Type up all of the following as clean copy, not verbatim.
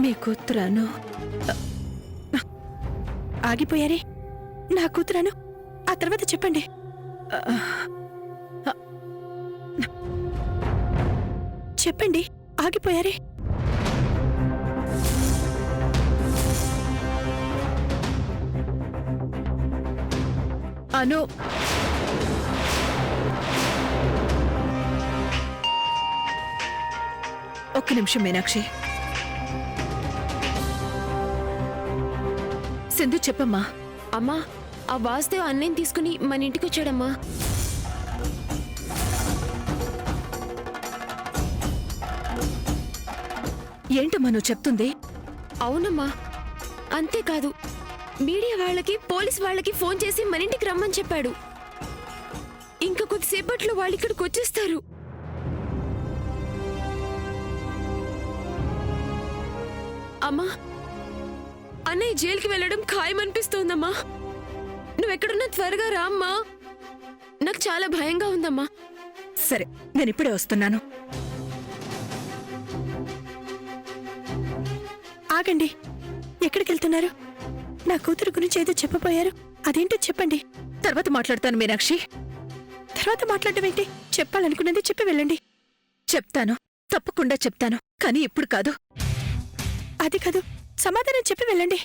మీ కూతురాను. ఆగిపోయారే, నా కూతురాను. ఆ తర్వాత చెప్పండి. చెప్పండి, ఆగిపోయారే. అను, ఒక్క నిమిషం మీనాక్షి. సింధు చెప్పమ్మా. అమ్మా, ఆ వాసుదేవ్ అన్నయ్యని తీసుకుని మన ఇంటికి వచ్చాడమ్మా. ఏంటమ్మా నువ్వు చెప్తుంది? అవునమ్మా, అంతేకాదు మీడియా వాళ్ళకి పోలీస్ వాళ్ళకి ఫోన్ చేసి మన ఇంటికి రమ్మని చెప్పాడు. ఇంకా కొద్దిసేపట్లో వాళ్ళు ఇక్కడికి వచ్చేస్తారు. అమ్మా, అన్నయ్య జైలుకి వెళ్ళడం ఖాయమనిపిస్తోందమ్మా. నువ్వెక్కడున్నా త్వరగా రా అమ్మా, నాకు చాలా భయంగా ఉందమ్మా. సరే, నేను ఇప్పుడే వస్తున్నాను. ఆగండి, ఎక్కడికి వెళ్తున్నారు? నా కూతురు గురించి ఏదో చెప్పబోయారు, అదేంటో చెప్పండి. తర్వాత మాట్లాడతాను మీనాక్షి. తర్వాత మాట్లాడటం ఏంటి? చెప్పాలనుకున్నది చెప్పి వెళ్ళండి. చెప్తాను, తప్పకుండా చెప్తాను, కానీ ఇప్పుడు కాదు. అది కాదు, సమాధానం చెప్పి వెళ్ళండి.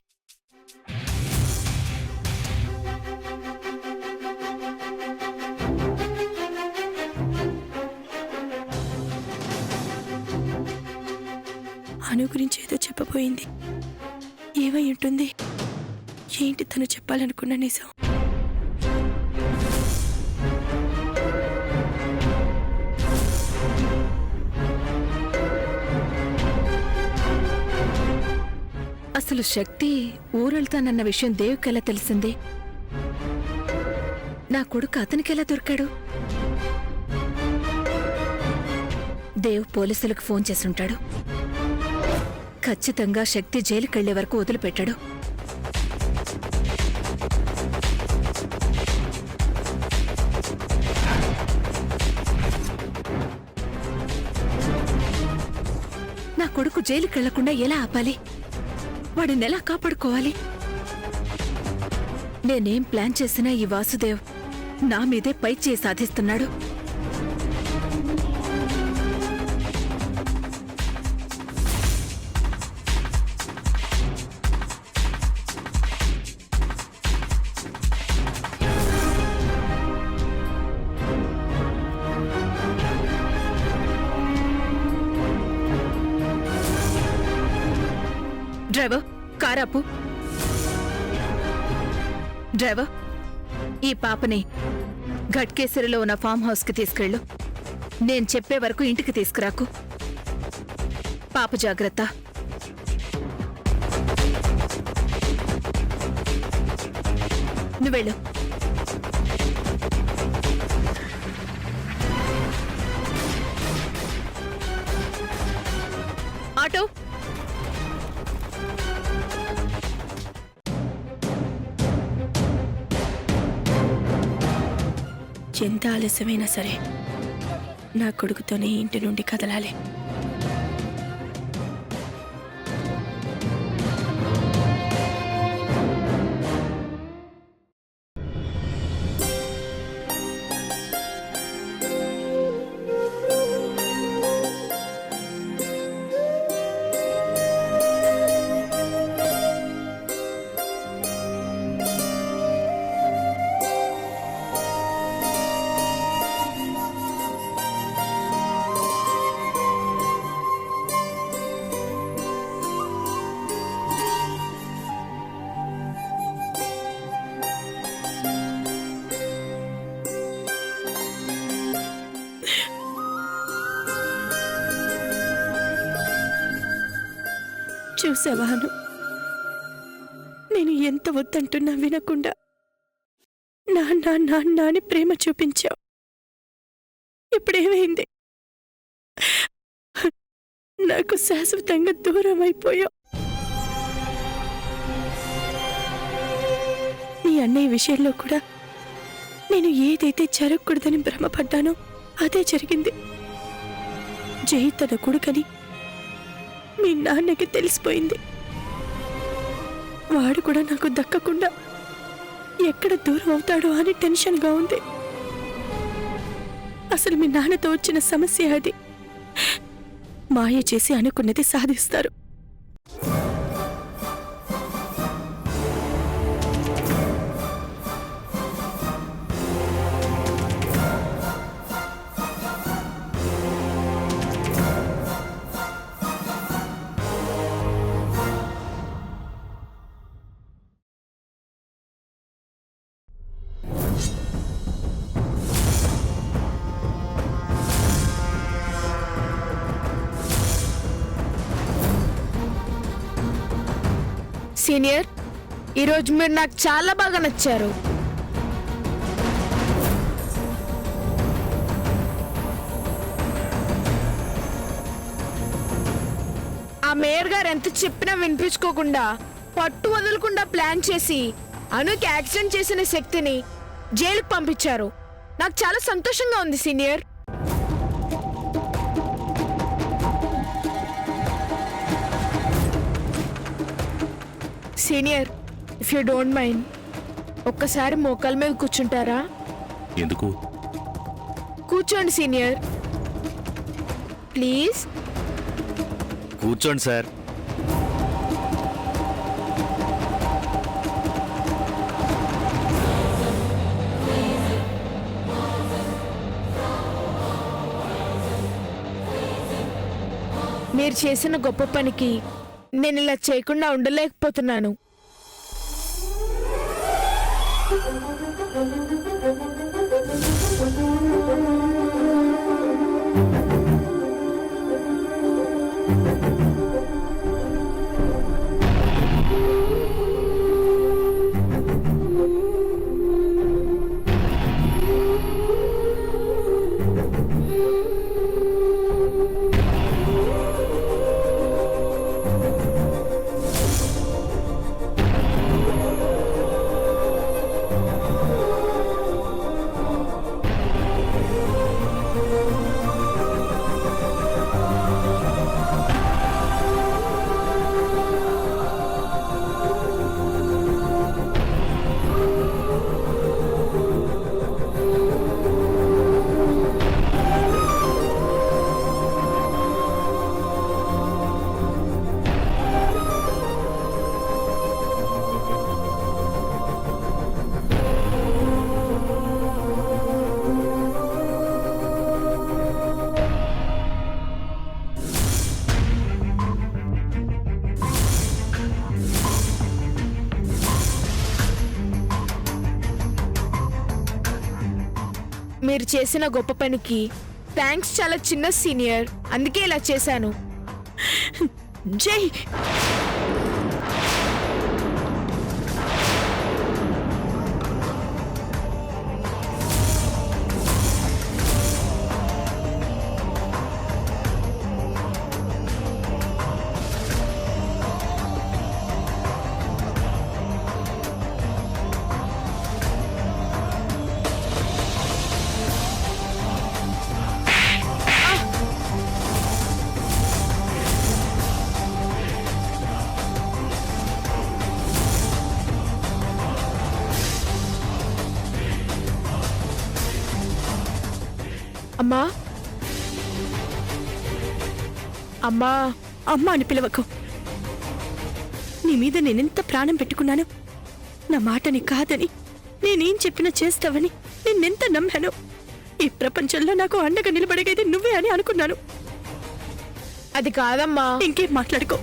అను గురించి ఏదో చెప్పబోయింది. ఏమై ఉంటుంది? ఏంటి తను చెప్పాలనుకున్న నిజం? అసలు శక్తి ఊరెళ్తానన్న విషయం దేవుకెలా తెలిసింది? నా కొడుకు అతనికెలా దొరికాడు? దేవ్ పోలీసులకు ఫోన్ చేసుంటాడు. ఖచ్చితంగా శక్తి జైలుకెళ్లే వరకు వదిలిపెట్టాడు. నా కొడుకు జైలుకెళ్లకుండా ఎలా ఆపాలి? వాడిని ఎలా కాపాడుకోవాలి? నేనేం ప్లాన్ చేసినా ఈ వాసుదేవ్ నా మీదే పై చేయి సాధిస్తున్నాడు. డ్రైవర్, కారాపు. డ్రైవర్, ఈ పాపని ఘట్కేసరిలో ఉన్న ఫామ్ హౌస్ కి తీసుకెళ్ళు. నేను చెప్పే వరకు ఇంటికి తీసుకురాకు. పాప జాగ్రత్త. నువ్వెళ్ళు. ఆటో. ఎంత ఆలస్యమైనా సరే నా కొడుకుతోనే ఇంటి నుండి కదలాలి. చూసావాను, నేను ఎంత వద్దంటున్నా వినకుండా నాన్న నాన్న అని ప్రేమ చూపించావు. ఇప్పుడేమైంది? నాకు శాశ్వతంగా దూరం అయిపోయావు. నీ అన్నయ్య విషయంలో కూడా నేను ఏదైతే జరగకూడదని భ్రమపడ్డానో అదే జరిగింది. జై తన కొడుకని మీ నాన్నకి తెలిసిపోయింది. వాడు కూడా నాకు దక్కకుండా ఎక్కడ దూరం అవుతాడో అని టెన్షన్గా ఉంది. అసలు మీ నాన్నతో వచ్చిన సమస్య అది. మాయ చేసి అనుకున్నది సాధిస్తారు. సీనియర్, ఈరోజు మీరు నాకు చాలా బాగా నచ్చారు. ఆ మేయర్ గారు ఎంత చెప్పినా వినిపించుకోకుండా పట్టు వదలకుండా ప్లాన్ చేసి అనుకి యాక్సిడెంట్ చేసిన శక్తిని జైలుకు పంపించారు. నాకు చాలా సంతోషంగా ఉంది senior. Senior, if you don't mind, ఒక్కసారి మోకాల మీద కూర్చుంటారా? ఎందుకు? కూర్చోండి సీనియర్, ప్లీజ్. కూర్చోండి సార్. మీరు చేసిన గొప్ప పనికి నేను ఇలా చేయకుండా ఉండలేకపోతున్నాను. మీరు చేసిన గొప్ప పనికి థ్యాంక్స్ చాలా చిన్న సీనియర్, అందుకే ఇలా చేశాను. జై. అమ్మా, అమ్మా. అమ్మా అని పిలవకు. నీ మీద నేనెంత ప్రాణం పెట్టుకున్నాను. నా మాటని కాదని, నేనేం చెప్పినా చేస్తావని నిన్నెంత నమ్మాను. ఈ ప్రపంచంలో నాకు అండగా నిలబడేది నువ్వే అని అనుకున్నాను. అది కాదమ్మా. ఇంకేం మాట్లాడుకో.